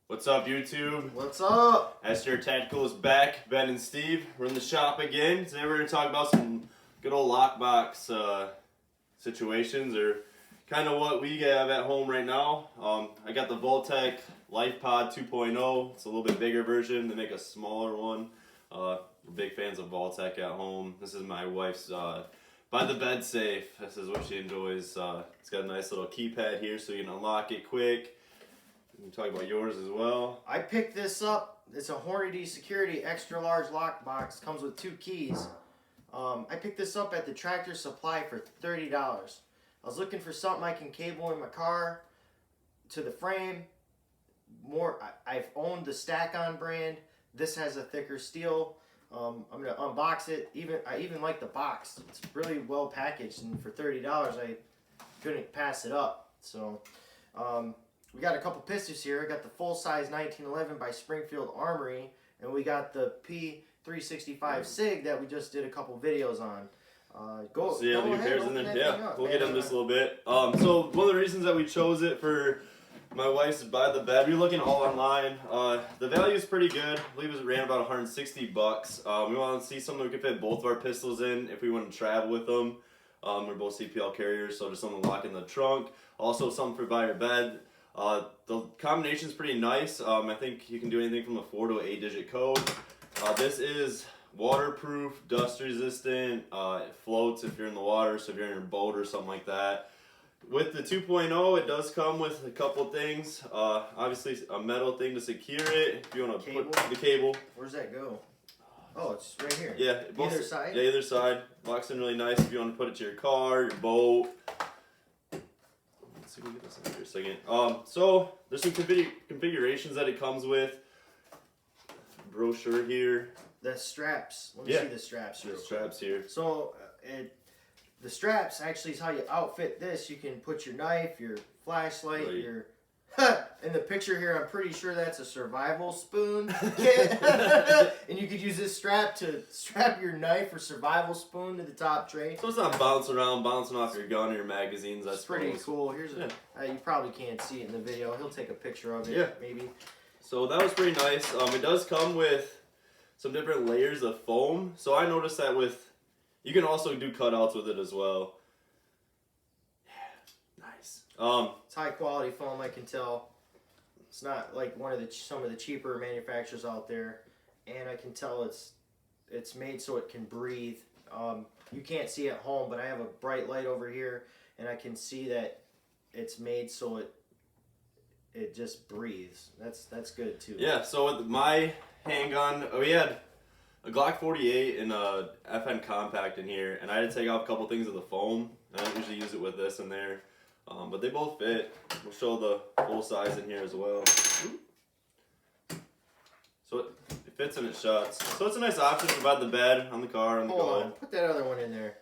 What's up, YouTube? What's up? SJR Tactical is back. Ben and Steve, we're in the shop again. Today we're going to talk about some good old lockbox situations, or kind of what we have at home right now. I got the Voltec LifePod 2.0. It's a little bit bigger version. They make a smaller one. We're big fans of Voltec at home. This is my wife's by the bed safe. This is what she enjoys. It's got a nice little keypad here so you can unlock it quick. You can talk about yours as well. I picked this up. It's a Hornady Security extra large lockbox. Comes with 2 keys. I picked this up at the Tractor Supply for $30. I was looking for something I can cable in my car to the frame. I've owned the Stack-On brand. This has a thicker steel. I'm gonna unbox it. I even like the box. It's really well packaged, and for $30, I couldn't pass it up. So. We got a couple pistols here. I got the full-size 1911 by Springfield Armory, and we got the P365 SIG that we just did a couple videos on. So yeah, leave pairs in there. Yeah, we'll get into this a little bit. So one of the reasons that we chose it for my wife's by the bed, we were looking all online. The value is pretty good. I believe it ran about 160 bucks. We want to see something we could fit both of our pistols in if we want to travel with them. We're both CPL carriers, so just something to lock in the trunk. Also something for by your bed. The combination is pretty nice. I think you can do anything from a 4 to 8 digit code. This is waterproof, dust resistant. It floats if you're in the water, so if you're in a boat or something like that. With the 2.0, it does come with a couple things. Obviously, a metal thing to secure it. If you want to put the cable. Where's that go? Oh, it's right here. Yeah, either side. Yeah, either side. Locks in really nice if you want to put it to your car, your boat. Let's see if we can get this in here a second. So there's some configurations that it comes with. Brochure here. The straps. Let me see the straps. The straps here. So the straps actually is how you outfit this. You can put your knife, your flashlight, your. In the picture here, I'm pretty sure that's a survival spoon. And you could use this strap to strap your knife or survival spoon to the top tray. So it's not bouncing off your gun or your magazines. That's pretty cool. Here's you probably can't see it in the video. He'll take a picture of it. Yeah. Maybe. So that was pretty nice. It does come with some different layers of foam. So I noticed that you can also do cutouts with it as well. It's high quality foam, I can tell. It's not like some of the cheaper manufacturers out there, and I can tell it's made so it can breathe. You can't see at home, but I have a bright light over here, and I can see that it's made so it just breathes. That's good too. Yeah. So with my handgun, we had a Glock 48 and a FN Compact in here, and I had to take off a couple things of the foam. I don't usually use it with this in there. But they both fit. We'll show the full size in here as well. So it fits and it shuts. So it's a nice option for by the bed, on the car, on the Hold on. Put that other one in there.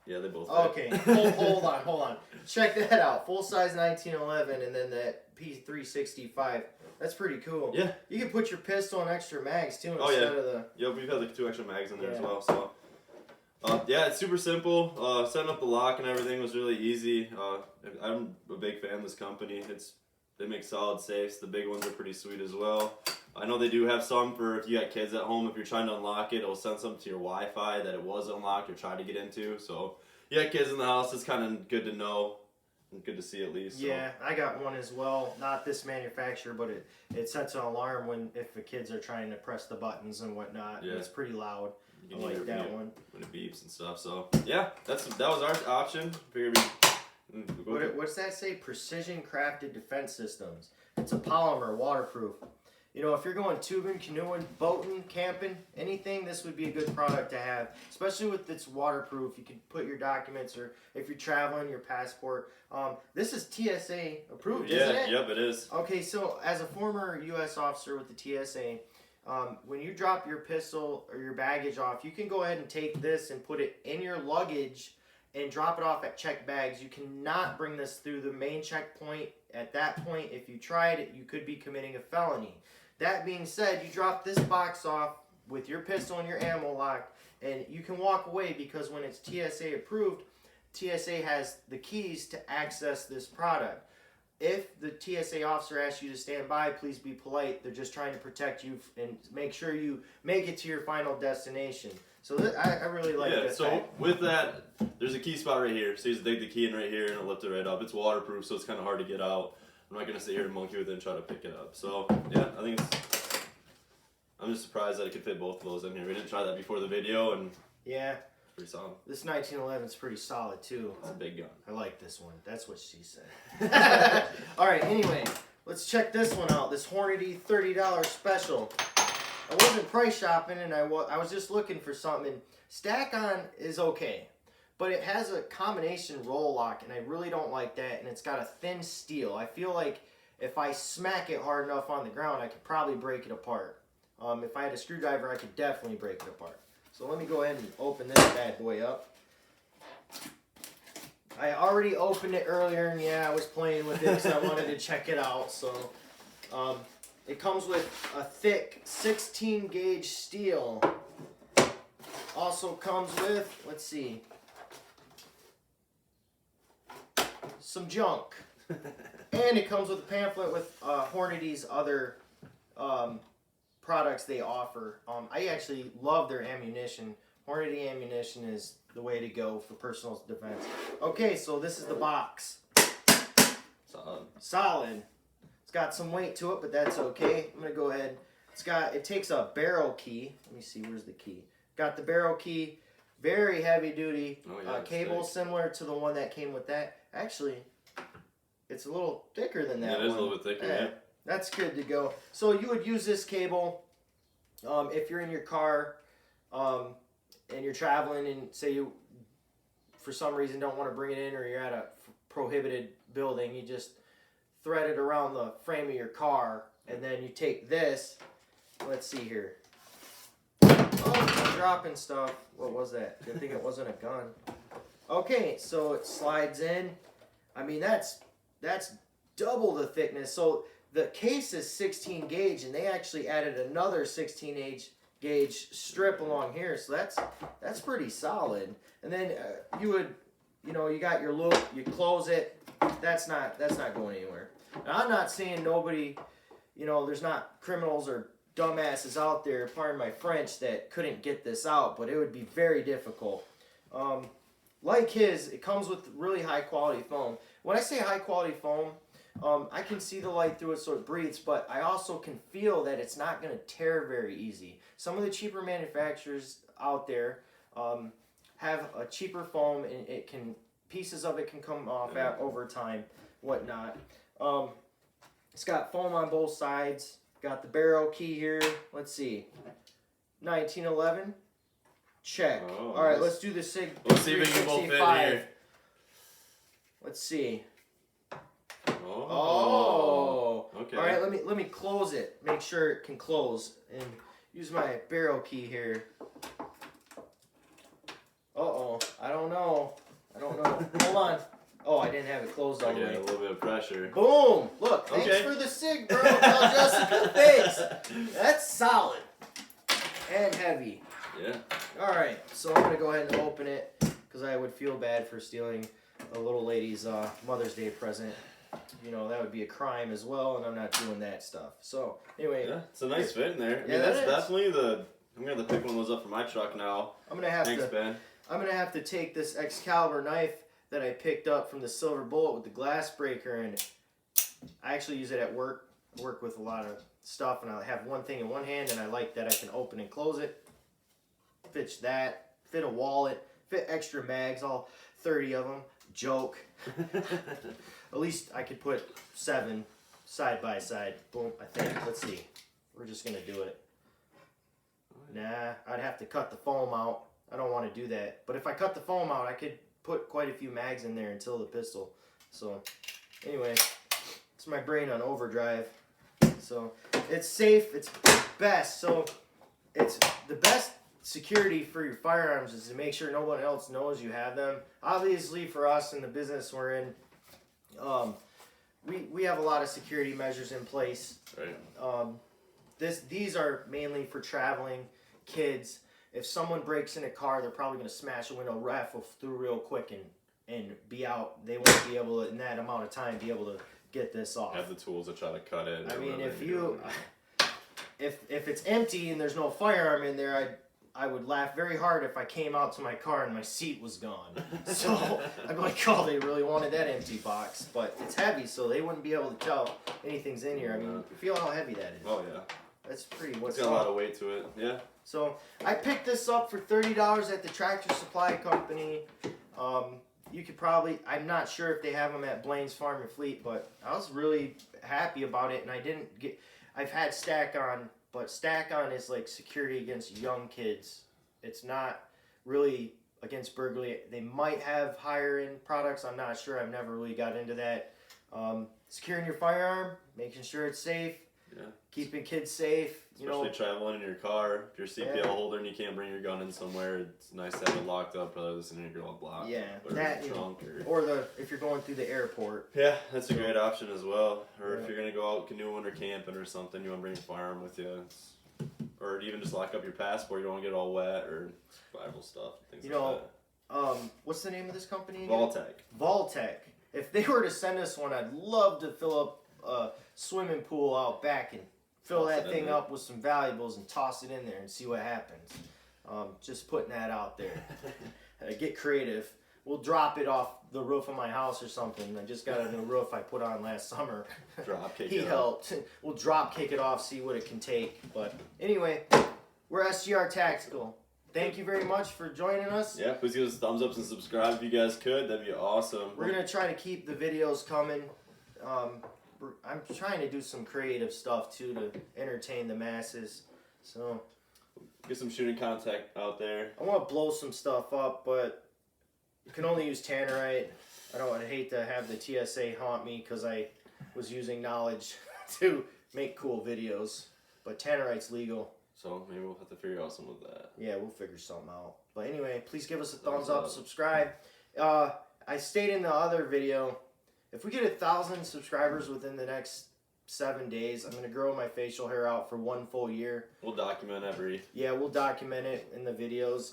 Yeah, they both fit. Okay, hold on. Check that out. Full size 1911 and then that P365. That's pretty cool. Yeah. You can put your pistol and extra mags too instead of the... Yep, we've had like 2 extra mags in there as well. So. Yeah, it's super simple. Setting up the lock and everything was really easy. I'm a big fan of this company. They make solid safes. The big ones are pretty sweet as well. I know they do have some for if you got kids at home. If you're trying to unlock it, it'll send something to your Wi-Fi that it was unlocked or tried to get into. So, you got kids in the house, it's kind of good to know and good to see at least. So. Yeah, I got one as well. Not this manufacturer, but it sets an alarm if the kids are trying to press the buttons and whatnot. Yeah. It's pretty loud. You can I like that one. When it beeps and stuff. So yeah, that was our option. What's that say? Precision crafted defense systems. It's a polymer, waterproof. You know, if you're going tubing, canoeing, boating, camping, anything, this would be a good product to have. Especially with its waterproof. You can put your documents, or if you're traveling, your passport. This is TSA approved, isn't it? Yep, it is. Okay, so as a former U.S. officer with the TSA, when you drop your pistol or your baggage off, you can go ahead and take this and put it in your luggage and drop it off at checked bags. You cannot bring this through the main checkpoint. At that point, if you tried it, you could be committing a felony. That being said, you drop this box off with your pistol and your ammo locked, and you can walk away because when it's TSA approved, TSA has the keys to access this product. if the TSA officer asks you to stand by, please be polite. They're just trying to protect you and make sure you make it to your final destination. So I really like that. Yeah, so with that, there's a key spot right here. So you just dig the key in right here and it'll lift it right up. It's waterproof, so it's kind of hard to get out. I'm not going to sit here and monkey with it and try to pick it up. So, yeah, I think I'm just surprised that I could fit both of those in here. We didn't try that before the video, and yeah, it's pretty solid. This 1911 is pretty solid, too. It's a big gun. I like this one. That's what she said. All right, anyway, let's check this one out. This Hornady $30 special. I wasn't price shopping, and I was just looking for something. Stack-on is okay, but it has a combination roll lock, and I really don't like that, and it's got a thin steel. I feel like if I smack it hard enough on the ground, I could probably break it apart. If I had a screwdriver, I could definitely break it apart. So let me go ahead and open this bad boy up. I already opened it earlier, and yeah, I was playing with it because I wanted to check it out. So it comes with a thick 16 gauge steel. Also comes with, let's see, some junk. And it comes with a pamphlet with Hornady's other products they offer. I actually love their ammunition. Hornady ammunition is the way to go for personal defense. Okay, so this is the box. Solid. It's got some weight to it, but that's okay. I'm gonna go ahead. It takes a barrel key. Let me see, where's the key? Got the barrel key. Very heavy duty. Cable similar to the one that came with that. Actually, it's a little thicker than that. Yeah, it is a little bit thicker, yeah. That's good to go. So you would use this cable if you're in your car and you're traveling and say you, for some reason, don't want to bring it in or you're at a prohibited building. You just thread it around the frame of your car and then you take this. Let's see here. Oh, I'm dropping stuff. What was that? Good thing it wasn't a gun. Okay, so it slides in. I mean, that's double the thickness. So the case is 16 gauge, and they actually added another 16 gauge strip along here. So that's pretty solid. And then you got your loop. You close it. That's not going anywhere. Now, I'm not saying nobody, there's not criminals or dumbasses out there, pardon my French, that couldn't get this out, but it would be very difficult. Like his, it comes with really high quality foam. When I say high quality foam, I can see the light through it so it breathes, but I also can feel that it's not going to tear very easy. Some of the cheaper manufacturers out there have a cheaper foam, and pieces of it can come off over time, whatnot. It's got foam on both sides. Got the barrel key here. Let's see. 1911. Check. Oh, all right, let's do the SIG. Let's see if we can both fit in here. Let's see. Oh. Okay. All right, let me close it. Make sure it can close and use my barrel key here. Uh-oh. I don't know. Hold on. Oh, I didn't have it closed all the way. A little bit of pressure. Boom! Look, thanks for the SIG, bro. Tell Jessica, thanks. That's solid and heavy. Yeah. All right, so I'm gonna go ahead and open it because I would feel bad for stealing a little lady's Mother's Day present. That would be a crime as well, and I'm not doing that stuff. So anyway, yeah, it's a nice fit in there. I mean, that's definitely I'm gonna have to pick one of those up for my truck now. Thanks, Ben. I'm gonna have to take this Excalibur knife that I picked up from the Silver Bullet with the glass breaker, and I actually use it at work. I work with a lot of stuff, and I have one thing in one hand, and I like that I can open and close it. Fits that, fit a wallet, fit extra mags, all 30 of them. Joke. At least I could put 7 side by side. Boom, I think. Let's see. We're just gonna do it. Nah, I'd have to cut the foam out. I don't want to do that. But if I cut the foam out, I could put quite a few mags in there until the pistol. So anyway, it's my brain on overdrive. So it's safe, it's best. So it's the best security for your firearms is to make sure no one else knows you have them. Obviously for us in the business we're in, we have a lot of security measures in place. Right. These are mainly for traveling, kids. If someone breaks in a car, they're probably going to smash a window, rifle through real quick, and be out. They won't be able to, in that amount of time, be able to get this off. Have the tools to try to cut it. I mean, if it's empty and there's no firearm in there, I would laugh very hard if I came out to my car and my seat was gone. So I'd be like, oh, they really wanted that empty box. But it's heavy, so they wouldn't be able to tell anything's in here. I mean, feel how heavy that is. Oh, yeah. That's pretty. It's got a lot of weight to it, yeah. So I picked this up for $30 at the Tractor Supply Company. You could probably, I'm not sure if they have them at Blaine's Farm and Fleet, but I was really happy about it. And I didn't get, I've had Stack On. But Stack On is like security against young kids. It's not really against burglary. They might have higher end products. I'm not sure. I've never really got into that. Securing your firearm, making sure it's safe. Yeah. Keeping kids safe. Especially traveling in your car. If you're a CPL holder and you can't bring your gun in somewhere, it's nice to have it locked up rather than in your glove box. Yeah, that trunk if you're going through the airport. Yeah, that's a great option as well. Or if you're gonna go out canoeing or camping or something, you want to bring a firearm with you. Or even just lock up your passport. You don't want to get all wet or survival stuff. Things like that. What's the name of this company again? Vaultec. If they were to send us one, I'd love to fill up a swimming pool out back and fill that thing up with some valuables and toss it in there and see what happens. Just putting that out there. Get creative. We'll drop it off the roof of my house or something. I just got a new roof I put on last summer. He helped. We'll drop kick it off, see what it can take. But anyway, we're SGR Tactical. Thank you very much for joining us. Yeah, please give us thumbs up and subscribe if you guys could. That'd be awesome. We're going to try to keep the videos coming. I'm trying to do some creative stuff too to entertain the masses. So get some shooting content out there. I want to blow some stuff up, but you can only use tannerite. I hate to have the TSA haunt me because I was using knowledge to make cool videos. But tannerite's legal. So maybe we'll have to figure out some of that. Yeah, we'll figure something out. But anyway, please give us a thumbs up, subscribe. I stated in the other video, if we get 1,000 subscribers within the next 7 days, I'm going to grow my facial hair out for 1 full year. We'll document Yeah, we'll document it in the videos.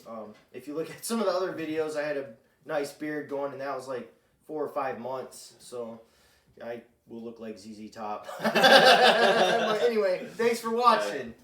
If you look at some of the other videos, I had a nice beard going, and that was like 4 or 5 months. So I will look like ZZ Top. But anyway, thanks for watching.